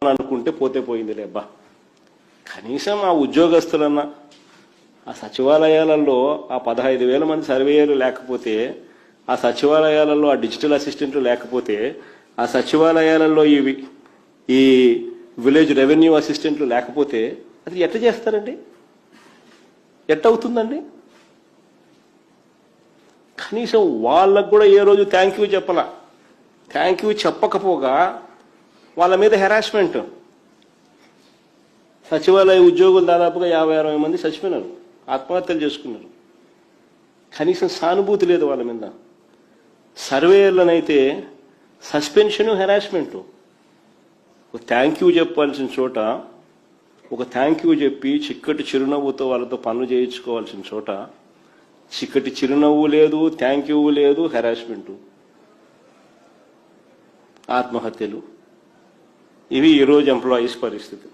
అనుకుంటే పోతే పోయిందిలే అబ్బా, కనీసం ఆ ఉద్యోగస్తులన్నా ఆ సచివాలయాలలో ఆ 15,000 మంది సర్వేయర్లు లేకపోతే, ఆ సచివాలయాలలో ఆ డిజిటల్ అసిస్టెంట్లు లేకపోతే, ఆ సచివాలయాలలో ఈ విలేజ్ రెవెన్యూ అసిస్టెంట్లు లేకపోతే అది ఎట్లా చేస్తారండి? ఎట్టవుతుందండి? కనీసం వాళ్ళకు కూడా ఏ రోజు థ్యాంక్ యూ చెప్పాల. థ్యాంక్ యూ చెప్పకపోగా వాళ్ళ మీద హెరాస్మెంట్. సచివాలయ ఉద్యోగులు దాదాపుగా 50-60 మంది చచ్చిపోయినారు, ఆత్మహత్యలు చేసుకున్నారు. కనీసం సానుభూతి లేదు వాళ్ళ మీద. సర్వేయర్లనైతే సస్పెన్షను, హెరాస్మెంటు. ఒక థ్యాంక్ యూ చెప్పాల్సిన చోట, ఒక థ్యాంక్ యూ చెప్పి చిక్కటి చిరునవ్వుతో వాళ్ళతో పనులు చేయించుకోవాల్సిన చోట చిక్కటి చిరునవ్వు లేదు, థ్యాంక్ యూ లేదు, హెరాస్మెంటు, ఆత్మహత్యలు. ఇవి ఈరోజు ఎంప్లాయీస్ పరిస్థితి.